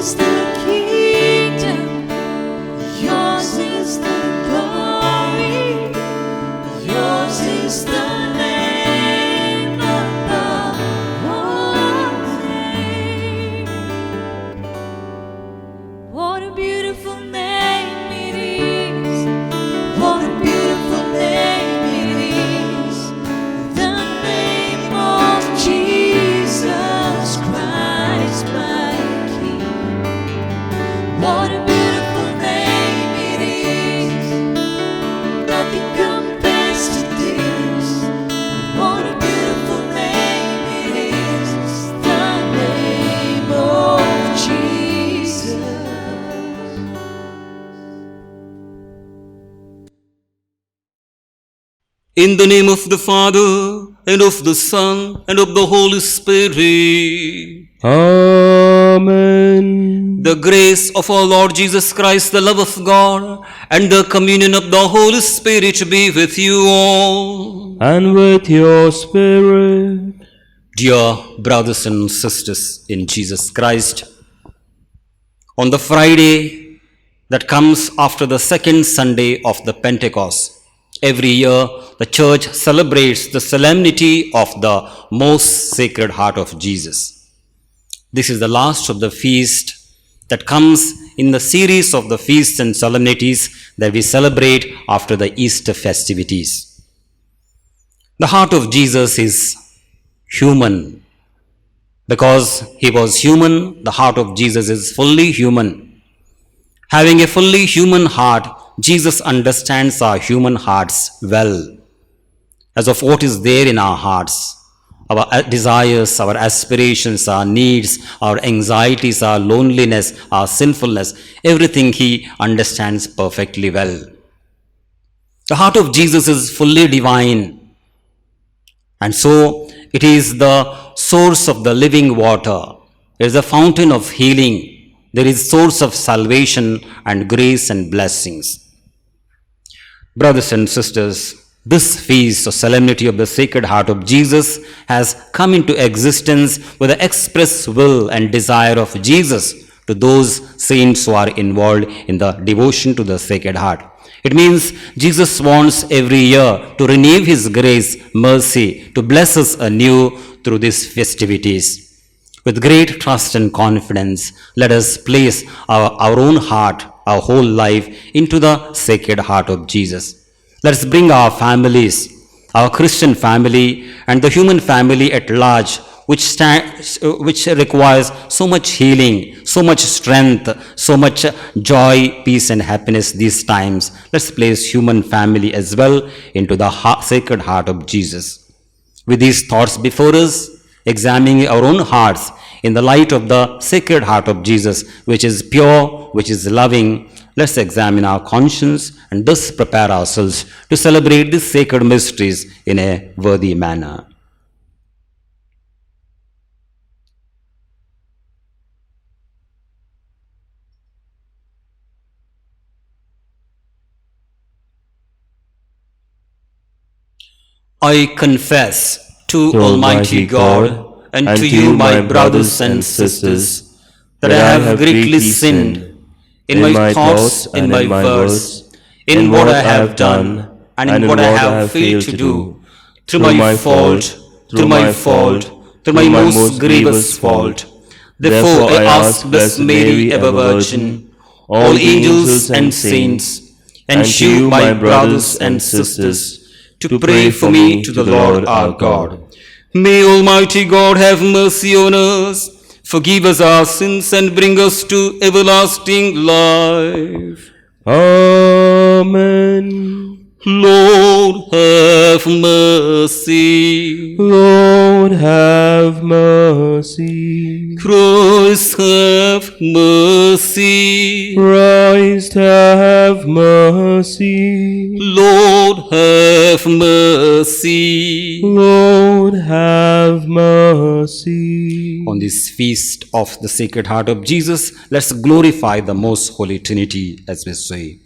is the kingdom, yours is the glory, yours is the name above all names. What a beautiful name it is. What a beautiful name it is. The name of Jesus Christ, my King. What a beautiful name it is. Nothing compares to this. What a beautiful name it is. The name of Jesus. In the name of the Father, and of the Son, and of the Holy Spirit. Amen. The grace of our Lord Jesus Christ, the love of God, and the communion of the Holy Spirit be with you all. And with your spirit. Dear brothers and sisters in Jesus Christ, on the Friday that comes after the second Sunday of the Pentecost, every year the Church celebrates the solemnity of the most sacred heart of Jesus. This is the last of the feast that comes in the series of the feasts and solemnities that we celebrate after the Easter festivities. The heart of Jesus is human. Because he was human, the heart of Jesus is fully human. Having a fully human heart, Jesus understands our human hearts well, as of what is there in our hearts, our desires, our aspirations, our needs, our anxieties, our loneliness, our sinfulness, everything he understands perfectly well. The heart of Jesus is fully divine, and so it is the source of the living water. It is a fountain of healing. There is source of salvation and grace and blessings. Brothers and sisters, this feast or solemnity of the Sacred Heart of Jesus has come into existence with the express will and desire of Jesus to those saints who are involved in the devotion to the Sacred Heart. It means Jesus wants every year to renew his grace, mercy, to bless us anew through these festivities. With great trust and confidence, let us place our own heart, our whole life into the Sacred Heart of Jesus. Let us bring our families, our Christian family and the human family at large, which requires so much healing, so much strength, so much joy, peace and happiness these times. Let's place human family as well into the Sacred Heart of Jesus. With these thoughts before us, examining our own hearts in the light of the Sacred Heart of Jesus, which is pure, which is loving, let's examine our conscience and thus prepare ourselves to celebrate these sacred mysteries in a worthy manner. I confess to Almighty God and to you, my brothers and sisters, that I have greatly sinned in my thoughts, in my words, in what I have done, and in what I have failed to do, through my fault, through my most grievous fault. Therefore I ask Blessed Mary, ever Virgin, all angels and saints, and you, my brothers and sisters, to pray for me to the Lord our God. May Almighty God have mercy on us, forgive us our sins, and bring us to everlasting life. Amen. Lord, have mercy. Lord, have mercy. Christ, have mercy. Christ, have mercy. Lord, have mercy. Lord, have mercy. On this feast of the Sacred Heart of Jesus, let's glorify the Most Holy Trinity as we say,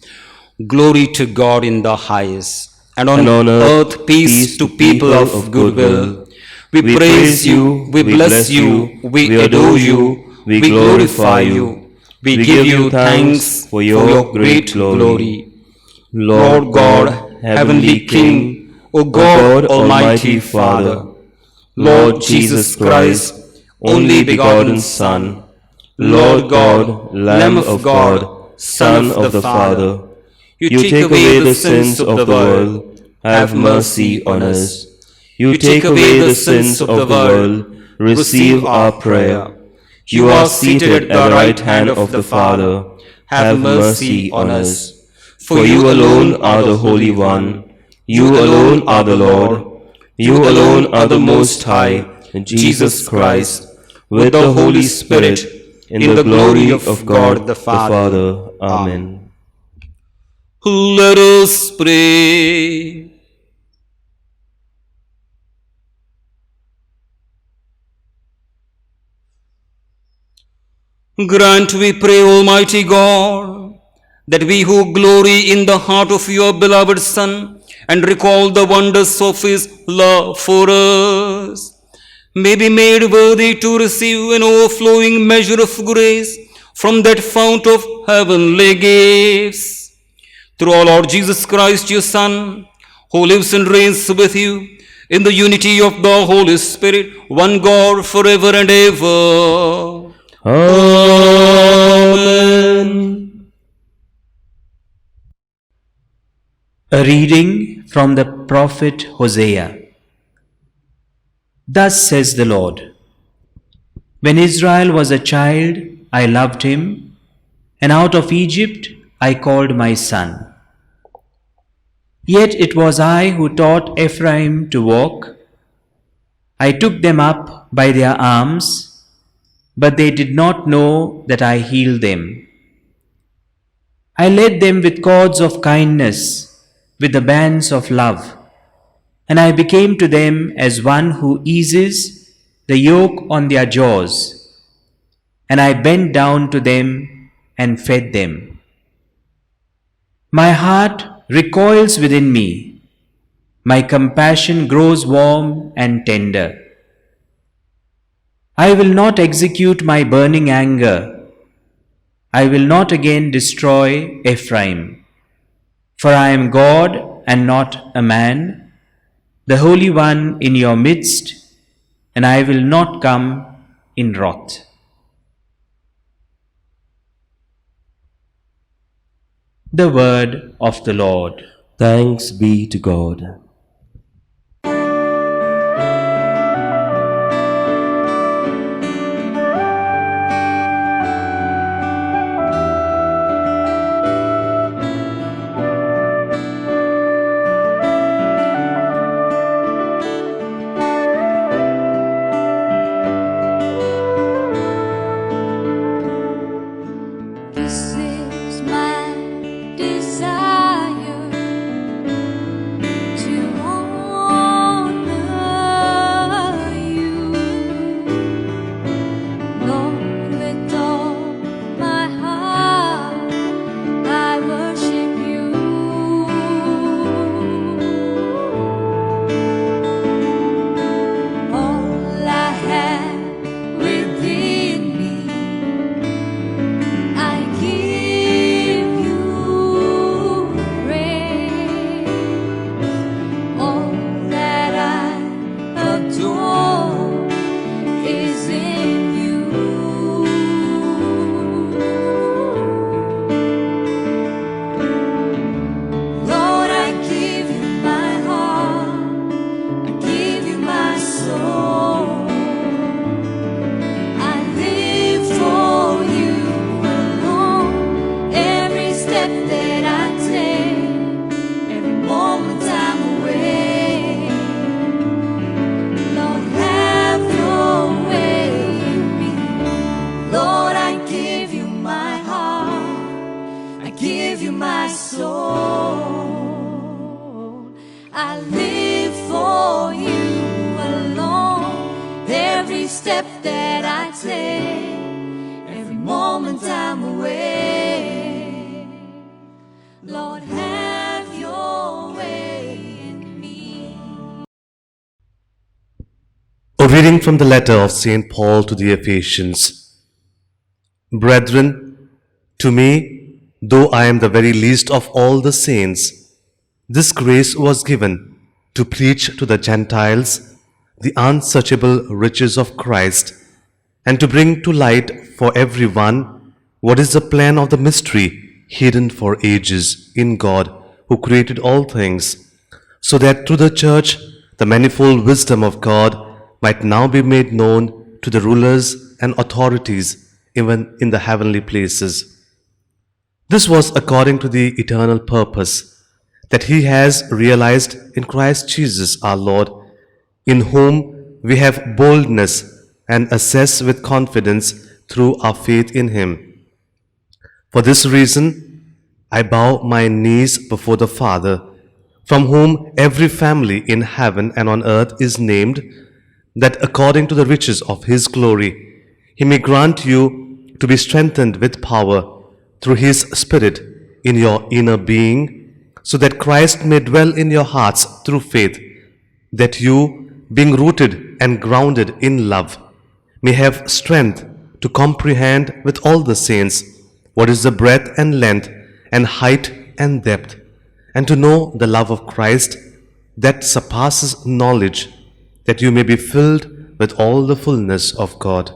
Glory to God in the highest, and on earth peace to people of goodwill. We praise you, we bless you, we adore you, we glorify you. We give you thanks for your great glory. Lord God, heavenly King, O God, almighty Father, Lord Jesus Christ, only begotten Son, Lord God, Lamb of God, Son of the Father, you take away the sins of the world, have mercy on us. You take away the sins of the world, receive our prayer. You are seated at the right hand of the Father, have mercy on us. For you alone are the Holy One, you alone are the Lord, you alone are the Most High, Jesus Christ, with the Holy Spirit, in the glory of God the Father. Amen. Let us pray. Grant, we pray, Almighty God, that we who glory in the heart of your beloved Son and recall the wonders of his love for us, may be made worthy to receive an overflowing measure of grace from that fount of heavenly gifts. Through our Lord Jesus Christ, your Son, who lives and reigns with you in the unity of the Holy Spirit, one God, forever and ever. Amen. A reading from the prophet Hosea. Thus says the Lord, when Israel was a child, I loved him, and out of Egypt I called my son. Yet it was I who taught Ephraim to walk. I took them up by their arms, but they did not know that I healed them. I led them with cords of kindness, with the bands of love, and I became to them as one who eases the yoke on their jaws, and I bent down to them and fed them. My heart recoils within me, my compassion grows warm and tender. I will not execute my burning anger. I will not again destroy Ephraim. For I am God and not a man, the Holy One in your midst, and I will not come in wrath. The word of the Lord. Thanks be to God. This is my desire to honor you, Lord, with all my heart. I worship you. All I have within me, I give you praise. All that I adore is in you. Lord, I give you my heart, I give you my soul. I live for you alone. Every step that I take, every moment I'm away. Lord, have your way in me. Lord, I give you my heart, I give you my soul. I live for you alone. Every step that I take, every moment I'm away. Lord, have your way in me. A reading from the letter of St. Paul to the Ephesians. Brethren, To me, though I am the very least of all the saints, this grace was given to preach to the Gentiles the unsearchable riches of Christ, and to bring to light for everyone what is the plan of the mystery hidden for ages in God who created all things, so that through the church the manifold wisdom of God might now be made known to the rulers and authorities even in the heavenly places. This was according to the eternal purpose that He has realized in Christ Jesus our Lord, in whom we have boldness and access with confidence through our faith in Him. For this reason, I bow my knees before the Father, from whom every family in heaven and on earth is named, that according to the riches of His glory, He may grant you to be strengthened with power through His Spirit in your inner being, so that Christ may dwell in your hearts through faith, that you, being rooted and grounded in love, may have strength to comprehend with all the saints what is the breadth and length and height and depth, and to know the love of Christ that surpasses knowledge, that you may be filled with all the fullness of God.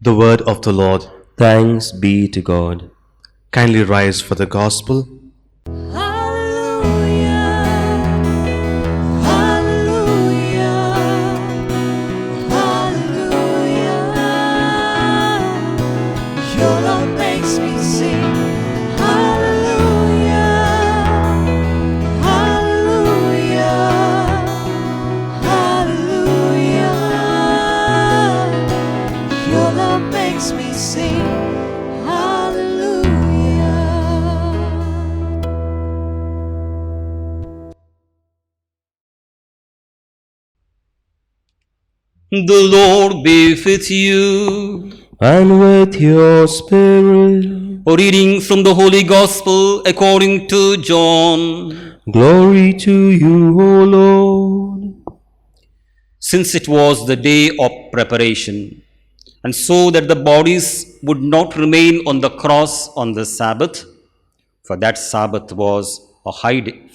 The word of the Lord. Thanks be to God. Kindly rise for the gospel. Hallelujah, hallelujah, hallelujah. Your love makes me sing. Hallelujah, hallelujah, hallelujah. Your love makes me sing. Hallelujah. The Lord be with you. And with your spirit, A reading from the Holy Gospel according to John. glory to you, O Lord. Since it was the day of preparation, and so that the bodies would not remain on the cross on the Sabbath, for that Sabbath was a high day,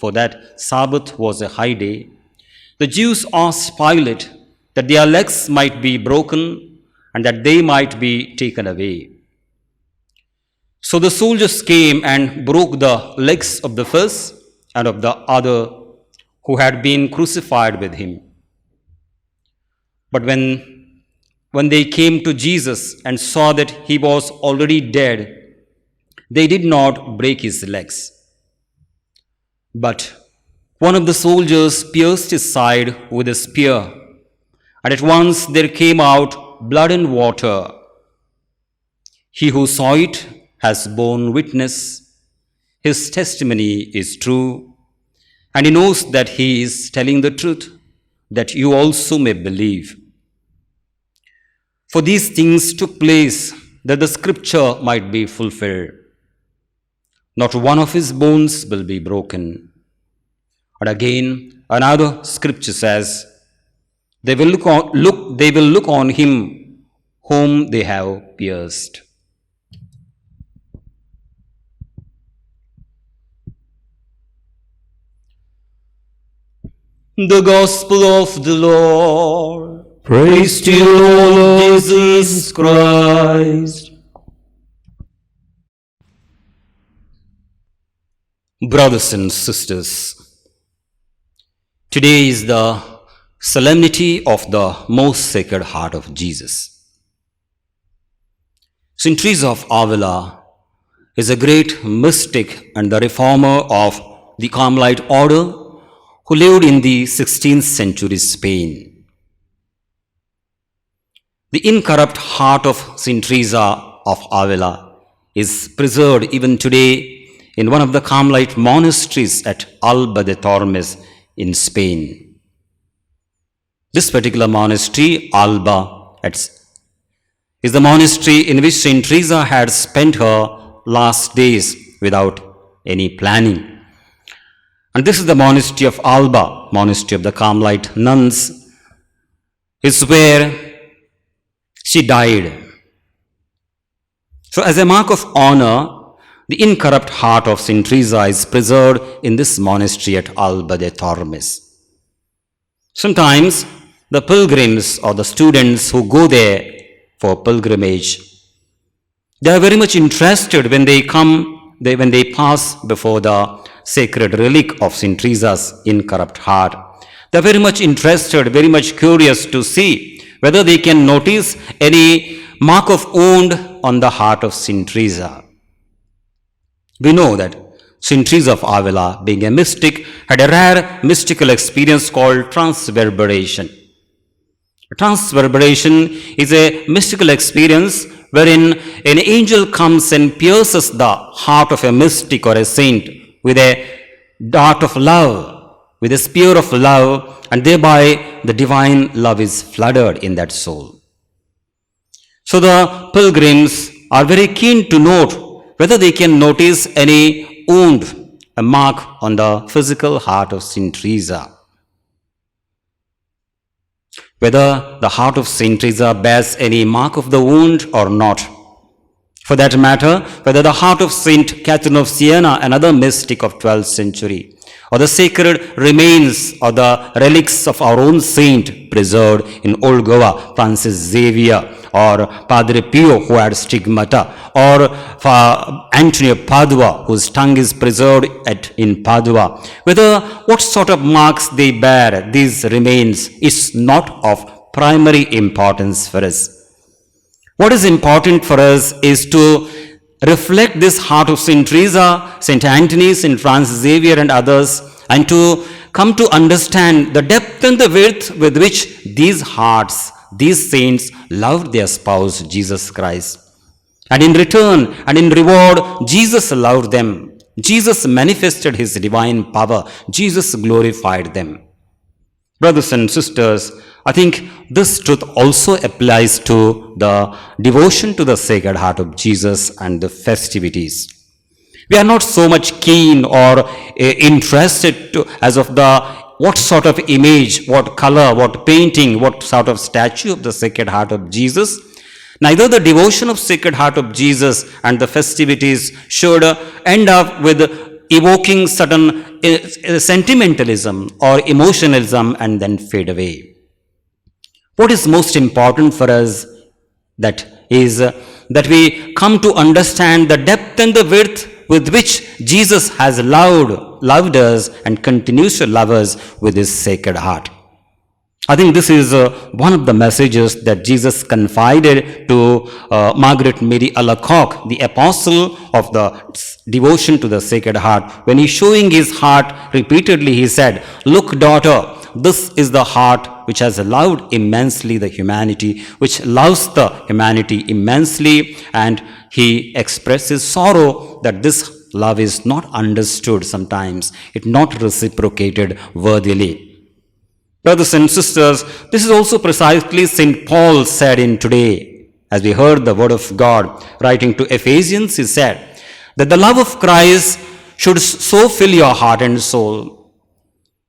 the Jews asked Pilate that their legs might be broken and that they might be taken away. So the soldiers came and broke the legs of the first and of the other who had been crucified with him. But when they came to Jesus and saw that he was already dead, they did not break his legs. But one of the soldiers pierced his side with a spear, and at once there came out blood and water. He who saw it has borne witness. His testimony is true, and he knows that he is telling the truth, that you also may believe. For these things took place that the scripture might be fulfilled. Not one of his bones will be broken. And again, another scripture says, they will look on him whom they have pierced. The Gospel of the Lord. Praise to you, O Lord Jesus Christ. Brothers and sisters, today is the solemnity of the most sacred heart of Jesus. Saint Teresa of Avila is a great mystic and the reformer of the Carmelite order who lived in the 16th century Spain. The incorrupt heart of Saint Teresa of Avila is preserved even today in one of the Carmelite monasteries at Alba de Tormes in Spain. This particular monastery, Alba, is the monastery in which Saint Teresa had spent her last days without any planning. And this is the monastery of Alba, monastery of the Carmelite nuns, is where She died. So as a mark of honor, the incorrupt heart of Saint Teresa is preserved in this monastery at Alba de Tormes. Sometimes the pilgrims or the students who go there for pilgrimage, they are very much interested when they pass before the sacred relic of Saint Teresa's incorrupt heart. They are very much interested, very much curious to see whether they can notice any mark of wound on the heart of Saint Teresa. We know that Saint Teresa of Avila, being a mystic, had a rare mystical experience called transverberation. Transverberation is a mystical experience wherein an angel comes and pierces the heart of a mystic or a saint with a dart of love, with a spear of love, and thereby the divine love is flooded in that soul. So the pilgrims are very keen to note whether they can notice any wound, a mark on the physical heart of Saint Teresa. Whether the heart of Saint Teresa bears any mark of the wound or not. For that matter, whether the heart of Saint Catherine of Siena, another mystic of 12th century, or the sacred remains or the relics of our own saint preserved in Old Goa, Francis Xavier, or Padre Pio, who had stigmata, or Antonio Padua, whose tongue is preserved in Padua. Whether what sort of marks they bear, these remains, is not of primary importance for us. What is important for us is to reflect this heart of Saint Teresa, Saint Anthony, Saint Francis Xavier and others, and to come to understand the depth and the width with which these hearts, these saints loved their spouse, Jesus Christ. And in return and in reward, Jesus loved them. Jesus manifested his divine power. Jesus glorified them. Brothers and sisters, I think this truth also applies to the devotion to the Sacred Heart of Jesus and the festivities. We are not so much keen or interested as of what sort of image, what color, what painting, what sort of statue of the Sacred Heart of Jesus. Neither the devotion of Sacred Heart of Jesus and the festivities should end up with evoking certain sentimentalism or emotionalism and then fade away. What is most important for us that is that we come to understand the depth and the width with which Jesus has loved us and continues to love us with his Sacred Heart. I think this is one of the messages that Jesus confided to Margaret Mary Alacoque, the apostle of the devotion to the Sacred Heart. When he showing his heart repeatedly, he said, "Look, daughter, this is the heart which has loved immensely the humanity, which loves the humanity immensely," and he expresses sorrow that this love is not understood sometimes, it not reciprocated worthily. Brothers and sisters, this is also precisely St. Paul said in today, as we heard the word of God, writing to Ephesians, he said that the love of Christ should so fill your heart and soul,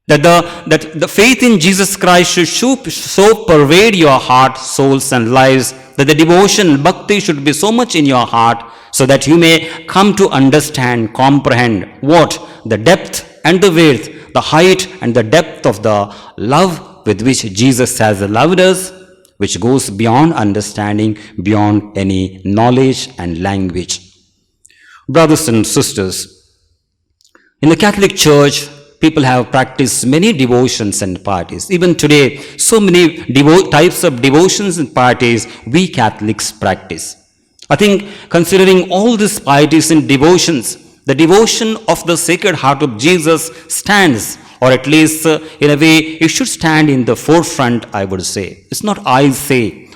that the faith in Jesus Christ should so pervade your heart, souls and lives, that the devotion, bhakti should be so much in your heart, so that you may come to understand, comprehend what? The depth and the width, the height and the depth of the love with which Jesus has loved us, which goes beyond understanding, beyond any knowledge and language. Brothers and sisters, in the Catholic Church, people have practiced many devotions and pieties. Even today, so many types of devotions and pieties we Catholics practice. I think considering all these pieties and devotions, the devotion of the Sacred Heart of Jesus stands, or at least in a way, it should stand in the forefront, I would say. It's not I say.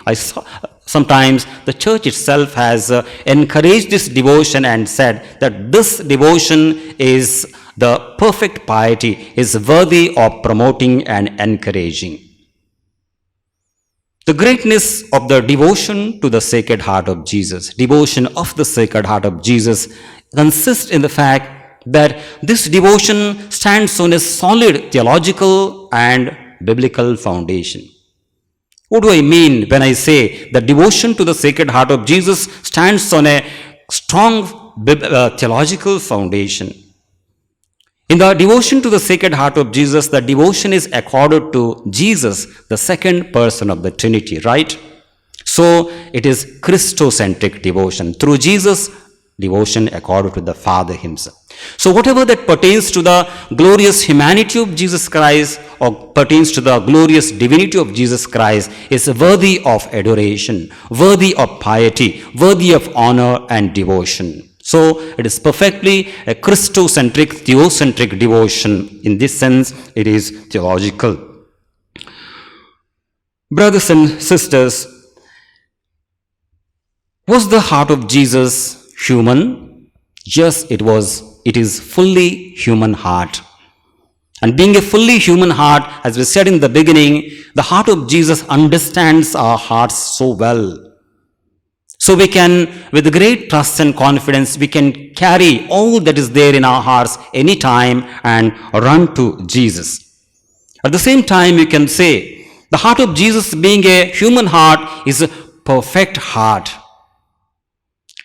Sometimes the Church itself has encouraged this devotion and said that this devotion is the perfect piety, is worthy of promoting and encouraging. The greatness of the devotion to the Sacred Heart of Jesus, devotion of the Sacred Heart of Jesus, consists in the fact that this devotion stands on a solid theological and biblical foundation. What do I mean when I say that devotion to the Sacred Heart of Jesus stands on a strong theological foundation? In the devotion to the Sacred Heart of Jesus, the devotion is accorded to Jesus, the second person of the Trinity, right? So it is Christocentric devotion. Through Jesus, devotion accorded to the Father himself. So whatever that pertains to the glorious humanity of Jesus Christ or pertains to the glorious divinity of Jesus Christ is worthy of adoration, worthy of piety, worthy of honor and devotion. So it is perfectly a Christocentric, theocentric devotion. In this sense, it is theological. Brothers and sisters, was the heart of Jesus human? Yes, it was. It is fully human heart. And being a fully human heart, as we said in the beginning, the heart of Jesus understands our hearts so well. So we can, with great trust and confidence, we can carry all that is there in our hearts anytime and run to Jesus. At the same time, we can say, the heart of Jesus, being a human heart, is a perfect heart.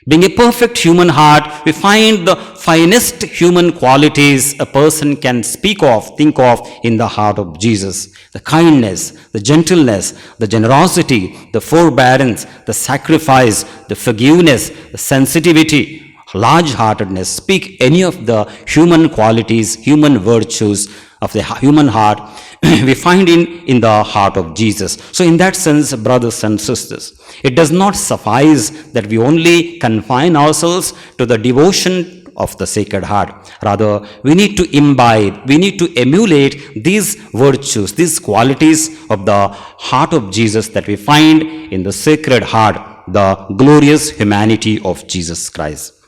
Being a perfect human heart, we find the finest human qualities a person can think of in the heart of Jesus. The kindness, the gentleness, the generosity, the forbearance, the sacrifice, the forgiveness, the sensitivity, large-heartedness. Speak any of the human qualities, human virtues of the human heart, we find in the heart of Jesus. So in that sense, brothers and sisters, it does not suffice that we only confine ourselves to the devotion of the Sacred Heart. Rather, we need to imbibe, we need to emulate these virtues, these qualities of the heart of Jesus that we find in the Sacred Heart, the glorious humanity of Jesus Christ.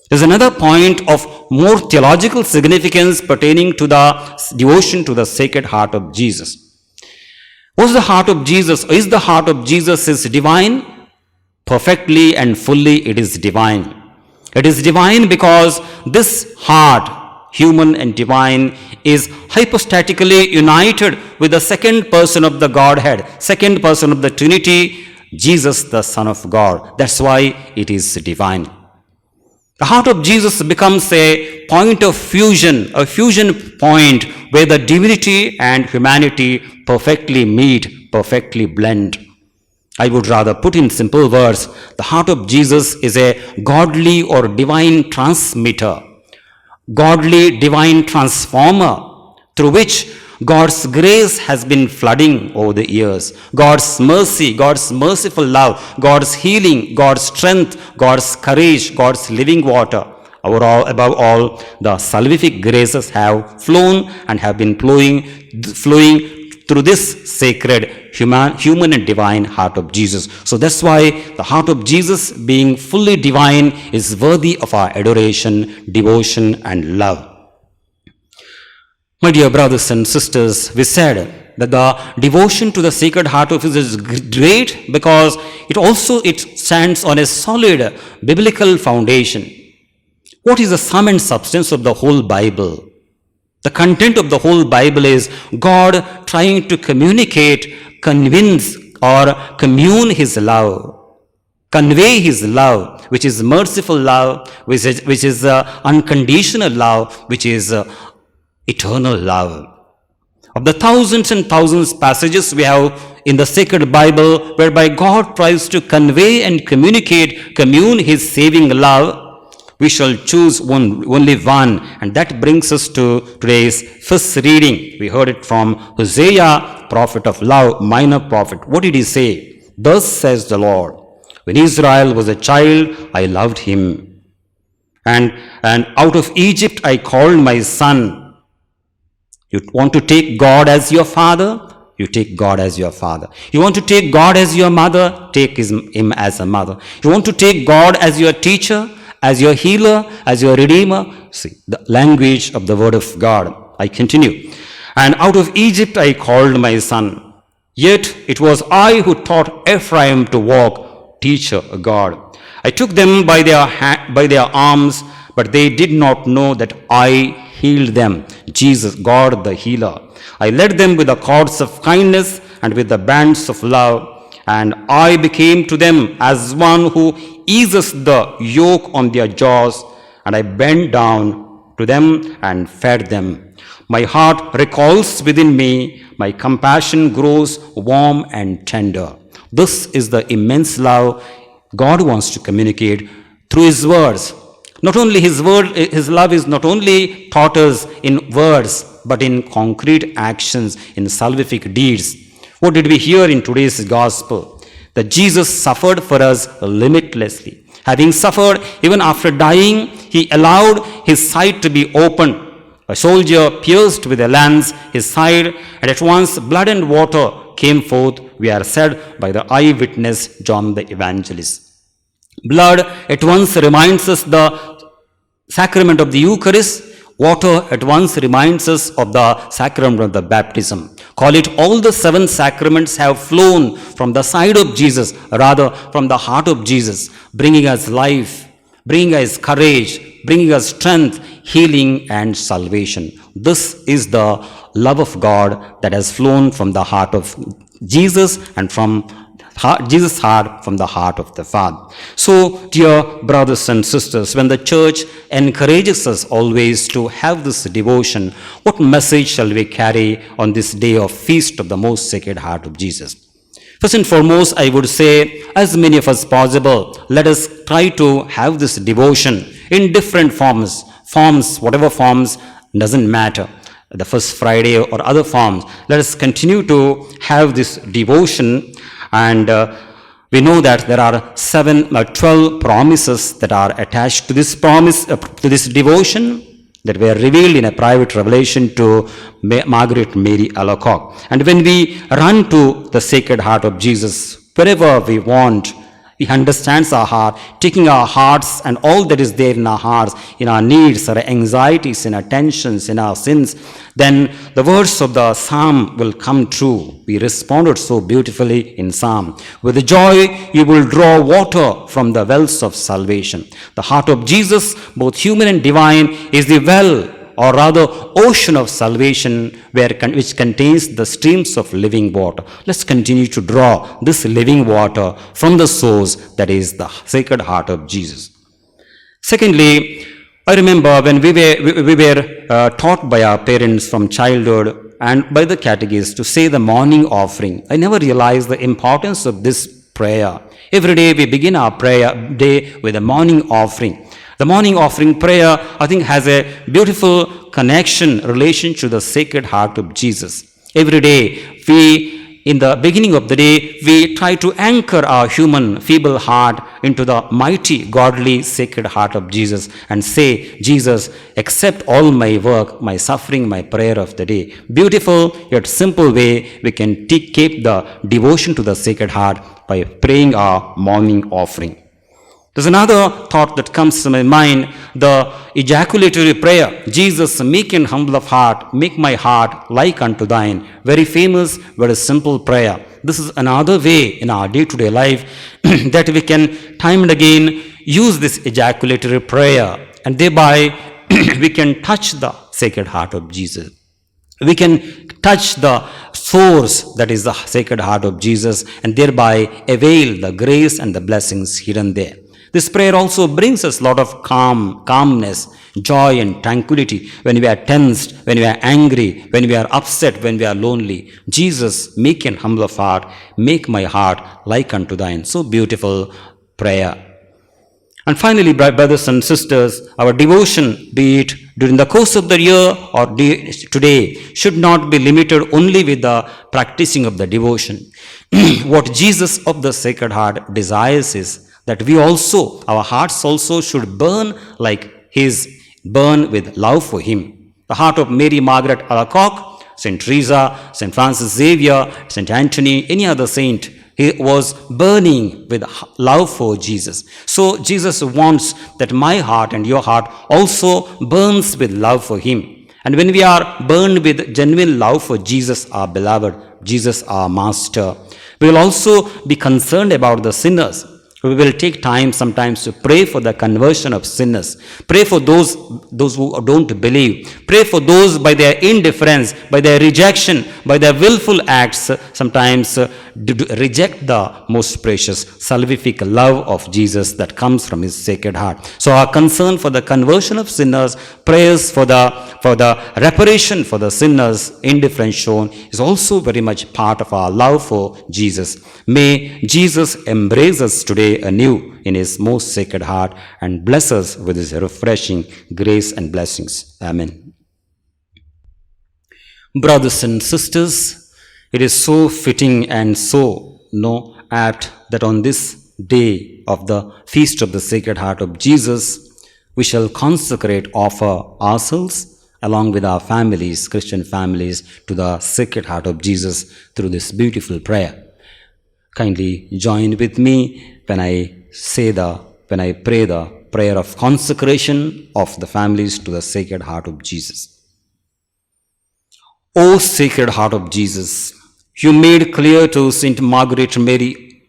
There's another point of more theological significance pertaining to the devotion to the Sacred Heart of Jesus. Was the heart of Jesus, is the heart of Jesus is divine? Perfectly and fully it is divine. It is divine because this heart, human and divine, is hypostatically united with the second person of the Godhead, second person of the Trinity, Jesus, the Son of God. That's why it is divine. The heart of Jesus becomes a point of fusion, a fusion point where the divinity and humanity perfectly meet, perfectly blend. I would rather put in simple words, the heart of Jesus is a godly or divine transmitter, godly divine transformer through which God's grace has been flooding over the years. God's mercy, God's merciful love, God's healing, God's strength, God's courage, God's living water. Above all, the salvific graces have flown and have been flowing through this sacred human and divine heart of Jesus. So that's why the heart of Jesus, being fully divine, is worthy of our adoration, devotion, and love. My dear brothers and sisters, we said that the devotion to the Sacred Heart of Jesus is great because it stands on a solid biblical foundation. What is the sum and substance of the whole Bible? The content of the whole Bible is God trying to communicate, convince, or commune His love, convey His love, which is merciful love, which is unconditional love, which is eternal love. Of the thousands and thousands passages we have in the sacred Bible whereby God tries to convey and commune His saving love, we shall choose only one, and that brings us to today's first reading. We heard it from Hosea, prophet of love, minor prophet. What did he say? Thus says the Lord, when Israel was a child, I loved him, and out of Egypt I called my son. You want to take God as your father? You take God as your father. You want to take God as your mother? Take him as a mother. You want to take God as your teacher, as your healer, as your redeemer? See, the language of the word of God. I continue. And out of Egypt I called my son. Yet it was I who taught Ephraim to walk, teacher, God. I took them by their arms, but they did not know that I healed them. Jesus, God the healer. I led them with the cords of kindness and with the bands of love. And I became to them as one who eases the yoke on their jaws, and I bent down to them and fed them. My heart recoils within me, my compassion grows warm and tender. This is the immense love God wants to communicate through His words. Not only His word, His love is not only taught us in words, but in concrete actions, in salvific deeds. What did we hear in today's gospel? That Jesus suffered for us limitlessly. Having suffered, even after dying, He allowed His side to be opened. A soldier pierced with a lance his side, and at once blood and water came forth, we are said by the eyewitness John the Evangelist. Blood at once reminds us the sacrament of the Eucharist. Water at once reminds us of the sacrament of the baptism. Call it all the 7 sacraments have flown from the side of Jesus, rather from the heart of Jesus, bringing us life, bringing us courage, bringing us strength, healing and salvation. This is the love of God that has flown from the heart of Jesus and from Jesus' heart from the heart of the Father. So, dear brothers and sisters, when the church encourages us always to have this devotion, what message shall we carry on this day of feast of the most sacred heart of Jesus? First and foremost, I would say, as many of us possible, let us try to have this devotion in different forms, whatever forms, doesn't matter. The first Friday or other forms, let us continue to have this devotion. And we know that there are 12 promises that are attached to this promise, to this devotion, that were revealed in a private revelation to Margaret Mary Alacoque. And when we run to the Sacred Heart of Jesus, wherever we want, He understands our heart, taking our hearts and all that is there in our hearts, in our needs, our anxieties, in our tensions, in our sins, then the words of the psalm will come true. We responded so beautifully in psalm. With joy you will draw water from the wells of salvation. The heart of Jesus, both human and divine, is the well, or rather ocean of salvation, which contains the streams of living water. Let's continue to draw this living water from the source that is the Sacred Heart of Jesus. Secondly, I remember when we were taught by our parents from childhood and by the catechist to say the morning offering. I never realized the importance of this prayer. Every day we begin our prayer day with a morning offering. The morning offering prayer, I think, has a beautiful connection, relation to the Sacred Heart of Jesus. Every day, in the beginning of the day, we try to anchor our human, feeble heart into the mighty, godly, Sacred Heart of Jesus and say, Jesus, accept all my work, my suffering, my prayer of the day. Beautiful yet simple way we can keep the devotion to the Sacred Heart by praying our morning offering. There's another thought that comes to my mind, the ejaculatory prayer. Jesus, meek and humble of heart, make my heart like unto thine. Very famous, very simple prayer. This is another way in our day-to-day life that we can time and again use this ejaculatory prayer, and thereby we can touch the Sacred Heart of Jesus. We can touch the source that is the Sacred Heart of Jesus and thereby avail the grace and the blessings hidden there. This prayer also brings us a lot of calmness, joy and tranquility when we are tensed, when we are angry, when we are upset, when we are lonely. Jesus, meek and humble of heart, make my heart like unto thine. So beautiful prayer. And finally, brothers and sisters, our devotion, be it during the course of the year or today, should not be limited only with the practicing of the devotion. What Jesus of the Sacred Heart desires is that we also, our hearts also should burn like His, burn with love for Him. The heart of Mary Margaret Alacoque, St. Teresa, St. Francis Xavier, St. Anthony, any other saint, he was burning with love for Jesus. So Jesus wants that my heart and your heart also burns with love for Him. And when we are burned with genuine love for Jesus, our beloved, Jesus, our Master, we will also be concerned about the sinners. We will take time sometimes to pray for the conversion of sinners. Pray for those who don't believe. Pray for those by their indifference, by their rejection, by their willful acts, sometimes reject the most precious salvific love of Jesus that comes from his sacred heart. So our concern for the conversion of sinners, prayers for the reparation for the sinners' indifference shown is also very much part of our love for Jesus. May Jesus embrace us today anew in his most sacred heart and bless us with his refreshing grace and blessings. Amen. Brothers and sisters, it is so fitting and so apt that on this day of the Feast of the Sacred Heart of Jesus, we shall offer ourselves along with our families, Christian families, to the Sacred Heart of Jesus through this beautiful prayer. Kindly join with me when I pray the prayer of consecration of the families to the Sacred Heart of Jesus. O Sacred Heart of Jesus, you made clear to Saint Margaret Mary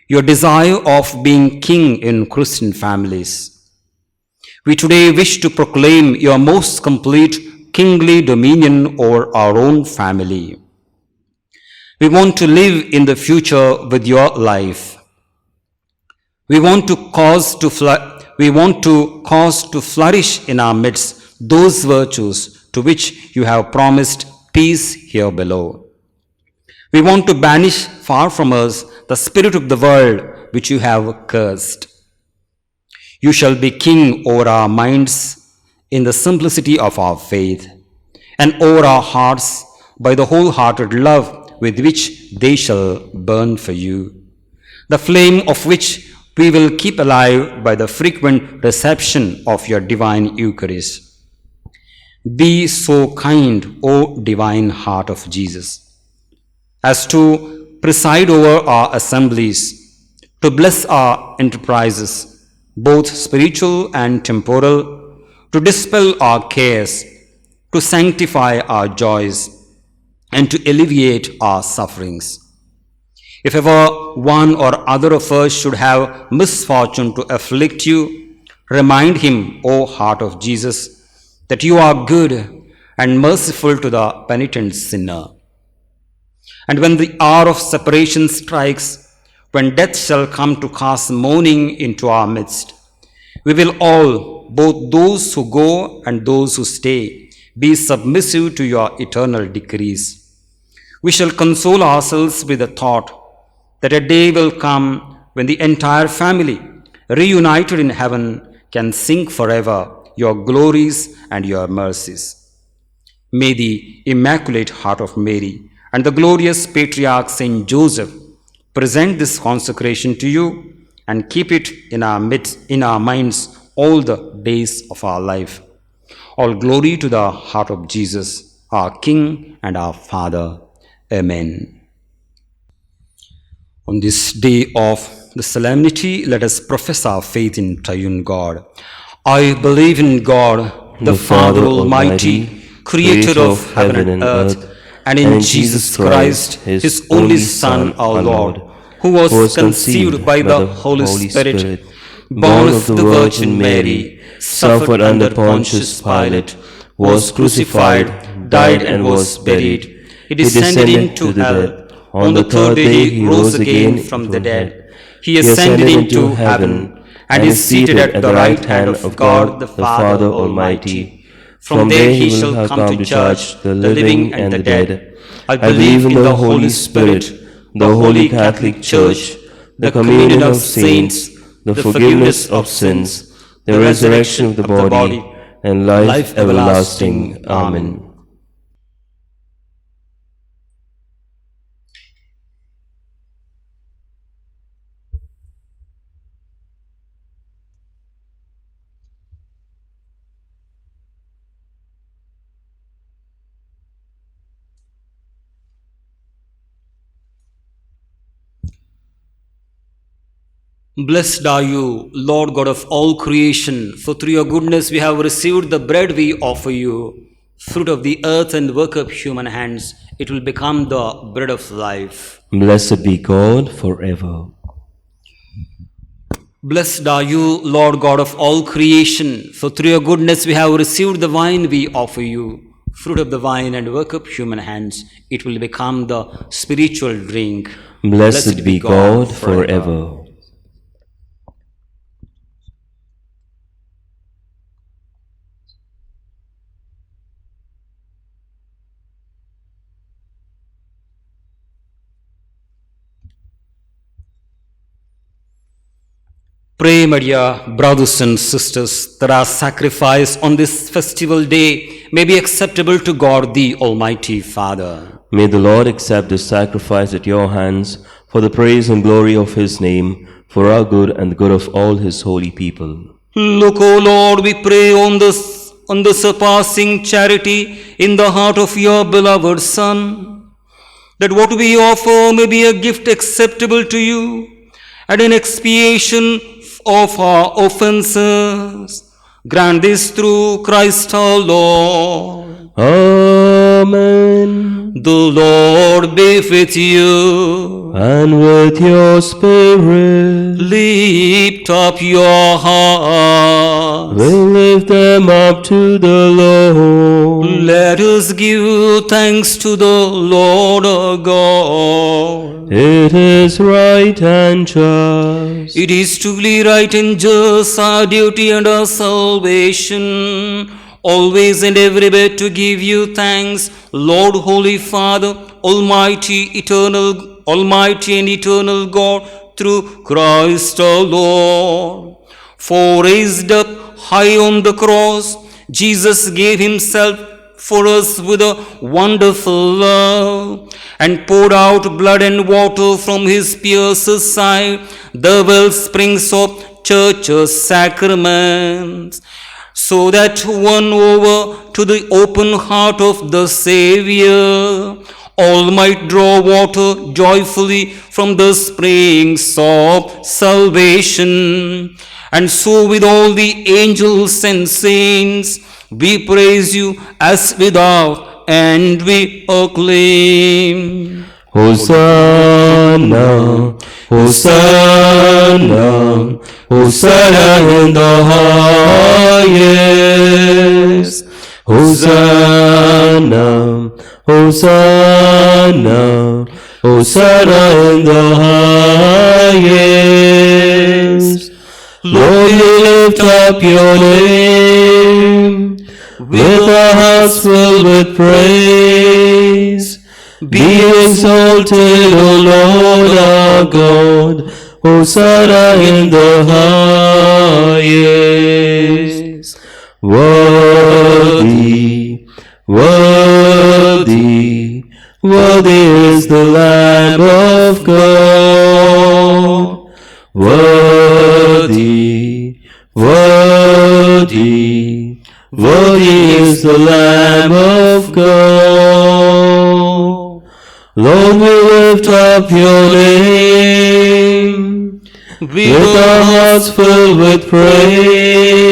your desire of being king in Christian families. We today wish to proclaim your most complete kingly dominion over our own family. We want to live in the future with your life. We want to cause to flourish in our midst those virtues to which you have promised peace here below. We want to banish far from us the spirit of the world which you have cursed. You shall be king over our minds in the simplicity of our faith, and over our hearts by the wholehearted love with which they shall burn for you, the flame of which we will keep alive by the frequent reception of your divine Eucharist. Be so kind, O divine heart of Jesus, as to preside over our assemblies, to bless our enterprises, both spiritual and temporal, to dispel our cares, to sanctify our joys, and to alleviate our sufferings. If ever one or other of us should have misfortune to afflict you, remind him, O heart of Jesus, that you are good and merciful to the penitent sinner. And when the hour of separation strikes, when death shall come to cast mourning into our midst, we will all, both those who go and those who stay, be submissive to your eternal decrees. We shall console ourselves with the thought that a day will come when the entire family, reunited in heaven, can sing forever your glories and your mercies. May the Immaculate Heart of Mary and the glorious Patriarch Saint Joseph present this consecration to you and keep it in our minds all the days of our life. All glory to the heart of Jesus, our King and our Father. Amen. On this day of the solemnity, let us profess our faith in Triune God. I believe in God, the Father Almighty, creator of heaven and earth, and in Jesus Christ, his only Son, our Lord, who was conceived by the Holy Spirit, born of the Virgin Mary, suffered under Pontius Pilate, was crucified, died and was buried. He descended into hell. On the third day he rose again from the dead. He ascended into heaven and is seated at the right hand of God the Father Almighty. From there he shall come to judge the living and the dead. I believe in the Holy Spirit, the Holy Catholic Church, the communion of saints, the forgiveness of sins, the resurrection of the body, and life everlasting. Amen. Blessed are you, Lord God of all creation, for through your goodness we have received the bread we offer you, fruit of the earth and work of human hands. It will become the bread of life. Blessed be God forever. Blessed are you, Lord God of all creation, for through your goodness we have received the wine we offer you, fruit of the vine and work of human hands. It will become the spiritual drink. Blessed be God forever. Pray, my dear brothers and sisters, that our sacrifice on this festival day may be acceptable to God, the Almighty Father. May the Lord accept this sacrifice at your hands for the praise and glory of his name, for our good and the good of all his holy people. Look, O Lord, we pray on the surpassing charity in the heart of your beloved Son, that what we offer may be a gift acceptable to you and an expiation of our offenses. Grant this through Christ our Lord. Amen. The Lord be with you. And with your spirit, Lift up your hearts. we'll lift them up to the Lord. Let us give thanks to the Lord our God. It is right and just. It is truly right and just, our duty and our salvation, always and everywhere to give you thanks, Lord, Holy Father, Almighty and eternal God, through Christ our Lord. For raised up high on the cross, Jesus gave himself for us with a wonderful love, and poured out blood and water from his pierced side, the well springs of church's sacraments, so that won over to the open heart of the Savior, all might draw water joyfully from the springs of salvation. And so with all the angels and saints, we praise you as without and we acclaim. Hosanna, Hosanna, Hosanna in the highest. Hosanna, Hosanna, Hosanna in the highest. Lord, we lift up your name with our hearts filled with praise. Be exalted, O Lord our God. Hosanna in the highest. Worthy, worthy, worthy is the Lamb of God. Worthy, worthy, worthy is the Lamb of God. Lord, we lift up your name with our hearts filled with praise.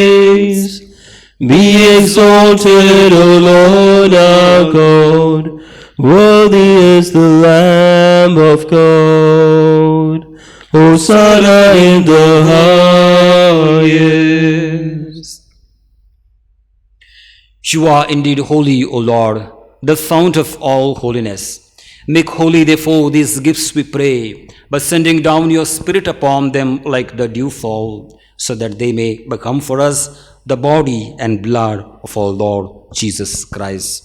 Be exalted, O Lord our God. Worthy is the Lamb of God. Hosanna in the highest. You are indeed holy, O Lord, the fount of all holiness. Make holy, therefore, these gifts, we pray, by sending down your Spirit upon them like the dewfall, so that they may become for us the body and blood of our Lord Jesus Christ.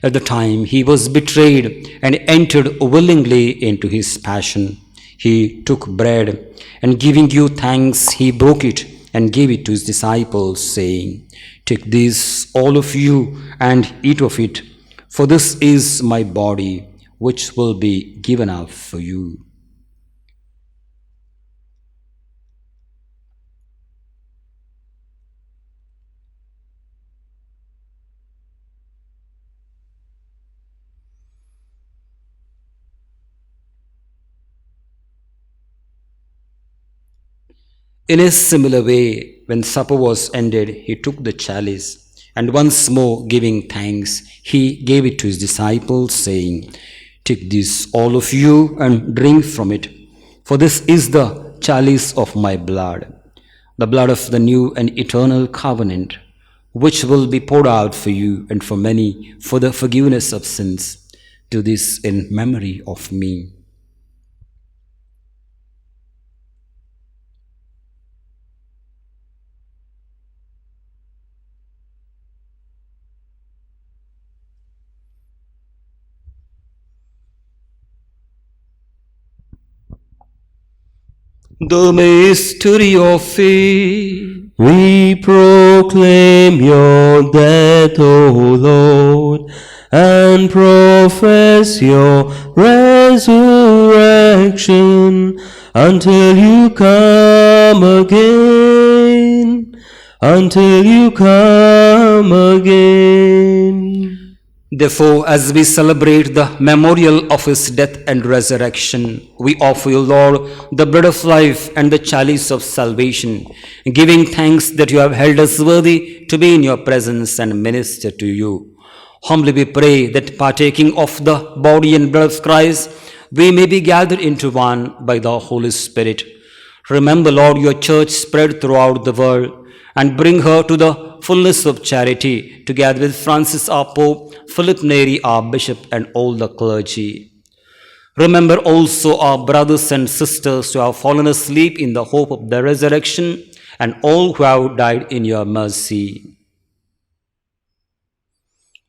At the time he was betrayed and entered willingly into his passion, he took bread, and giving you thanks, he broke it and gave it to his disciples, saying, "Take this, all of you, and eat of it, for this is my body, which will be given up for you." In a similar way, when supper was ended, he took the chalice, and once more giving thanks, he gave it to his disciples, saying, "Take this, all of you, and drink from it, for this is the chalice of my blood, the blood of the new and eternal covenant, which will be poured out for you and for many for the forgiveness of sins. Do this in memory of me. The mystery of faith. We proclaim your death, O Lord, and profess your resurrection until you come again, until you come again. Therefore, as we celebrate the memorial of his death and resurrection, we offer you, Lord, the bread of life and the chalice of salvation, giving thanks that you have held us worthy to be in your presence and minister to you. Humbly we pray that partaking of the body and blood of Christ, we may be gathered into one by the Holy Spirit. Remember, Lord, your church spread throughout the world and bring her to the fullness of charity, together with Francis our Pope, Philip Neri our Bishop, and all the clergy. Remember also our brothers and sisters who have fallen asleep in the hope of the resurrection, and all who have died in your mercy.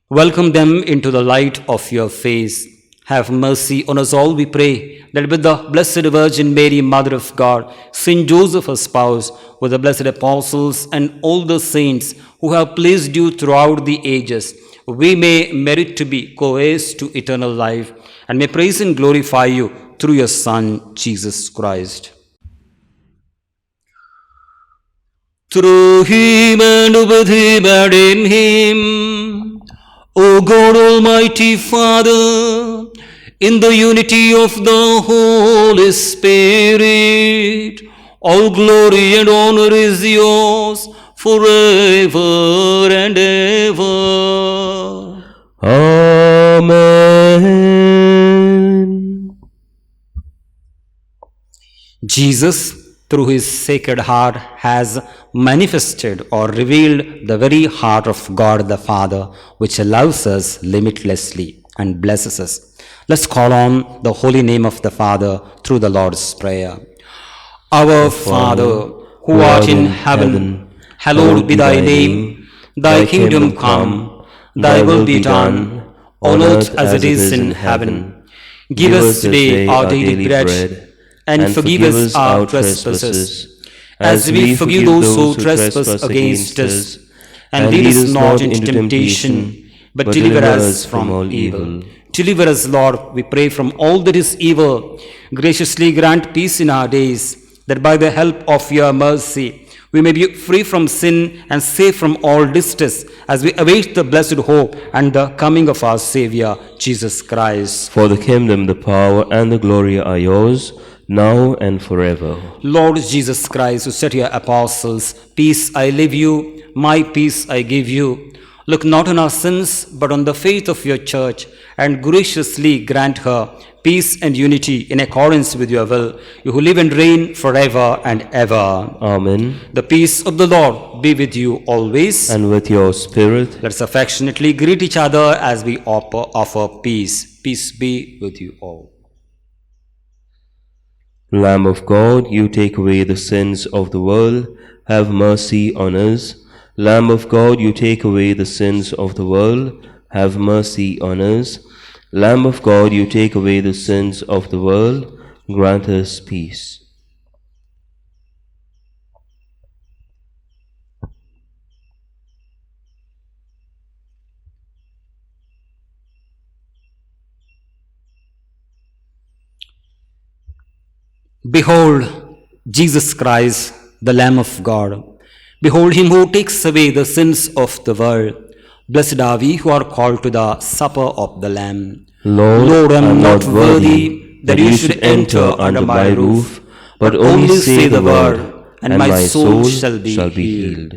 Welcome them into the light of your face. Have mercy on us all, we pray, that with the Blessed Virgin Mary, Mother of God, Saint Joseph, her spouse, with the blessed apostles and all the saints who have pleased you throughout the ages, we may merit to be co-heirs to eternal life, and may praise and glorify you through your Son, Jesus Christ. Through him and with him and in him, O God, Almighty Father, in the unity of the Holy Spirit, all glory and honor is yours forever and ever. Amen. Jesus, through his sacred heart, has manifested or revealed the very heart of God the Father, which loves us limitlessly and blesses us. Let's call on the holy name of the Father through the Lord's Prayer. Our Father, who art in heaven, hallowed be thy name. Thy kingdom come, thy will be done, on earth as it is in heaven. Give us today our daily bread, and forgive us our trespasses, as we forgive those who trespass against us. And lead us not into temptation, but deliver us from all evil. Deliver us, Lord, we pray, from all that is evil. Graciously grant peace in our days, that by the help of your mercy, we may be free from sin and safe from all distress, as we await the blessed hope and the coming of our Savior, Jesus Christ. For the kingdom, the power, and the glory are yours, now and forever. Lord Jesus Christ, who said to your apostles, "Peace I leave you, my peace I give you," look not on our sins, but on the faith of your church, and graciously grant her peace and unity in accordance with your will, you who live and reign forever and ever. Amen. The peace of the Lord be with you always. And with your spirit. Let us affectionately greet each other as we offer peace. Peace be with you all. Lamb of God, you take away the sins of the world, have mercy on us. Lamb of God, you take away the sins of the world, have mercy on us. Lamb of God, you take away the sins of the world, grant us peace. Behold, Jesus Christ, the Lamb of God. Behold him who takes away the sins of the world. Blessed are we who are called to the supper of the Lamb. Lord, I am not worthy that you should enter under my roof, but only say the word, and my soul shall be healed.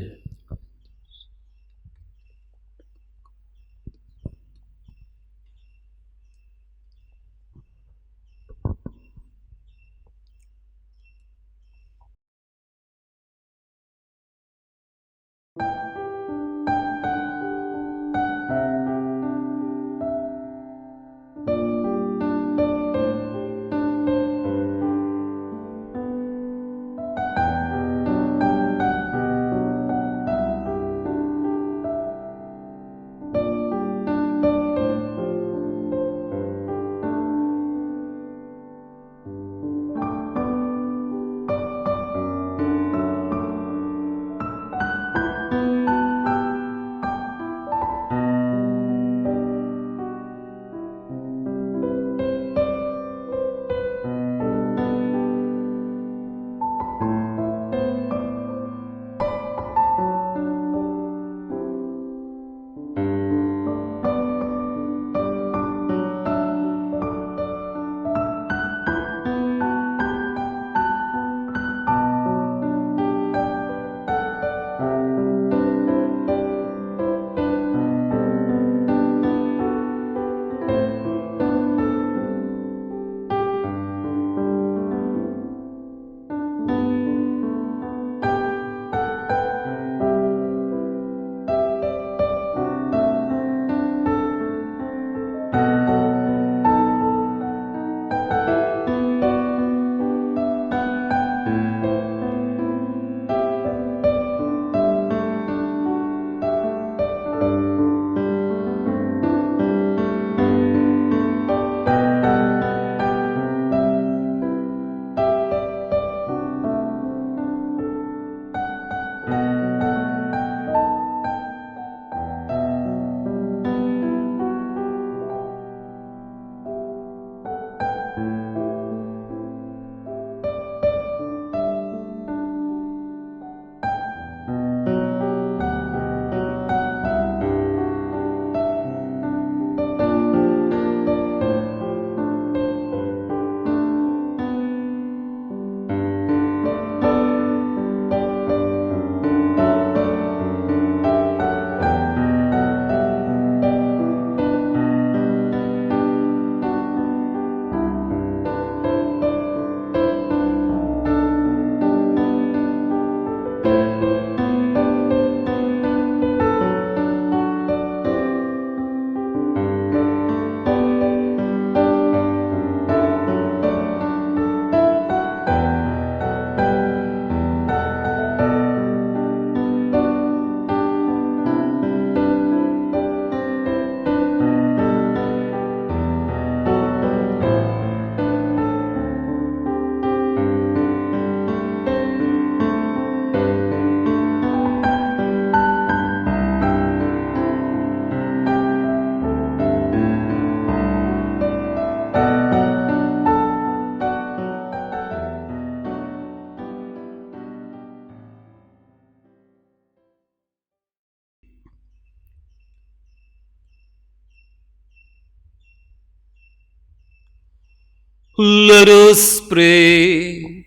Let us pray.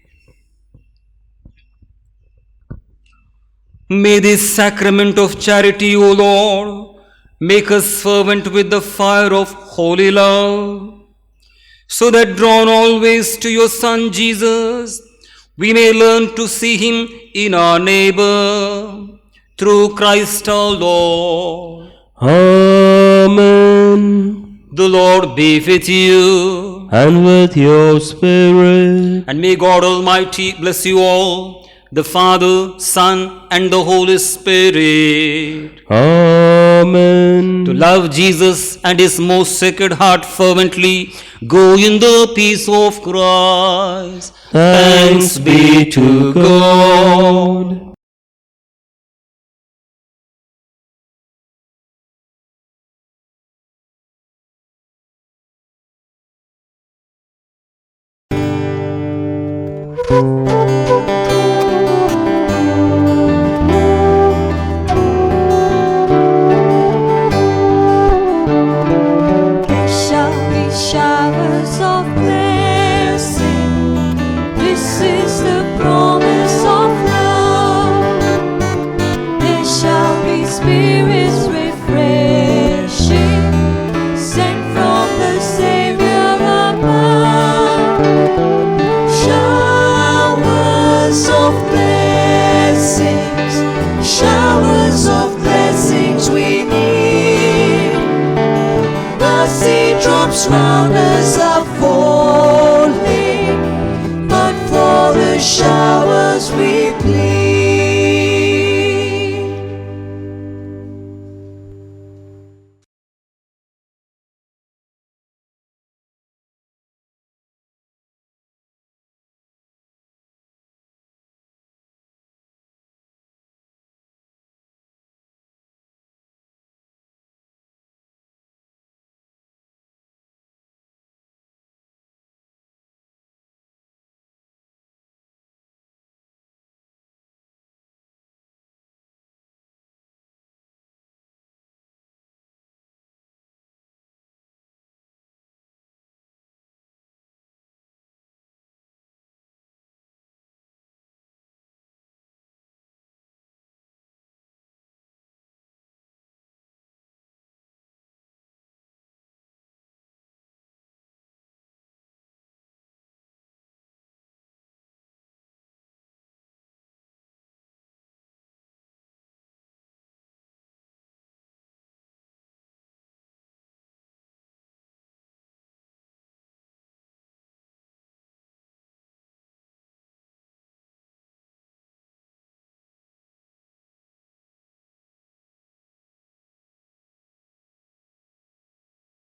May this sacrament of charity, O Lord, make us fervent with the fire of holy love, so that drawn always to your Son Jesus, we may learn to see him in our neighbor, through Christ our Lord. Amen. The Lord be with you. And with your spirit. And may God Almighty bless you all, the Father, Son, and the Holy Spirit. Amen. To love Jesus and his most sacred heart fervently, go in the peace of Christ. Thanks be to God. There shall be showers of blessing. This is the promise of love. There shall be spirits refreshing, sent from the Savior above. Showers of blessings we need. Mercy drops round us are falling, but for the showers we plead.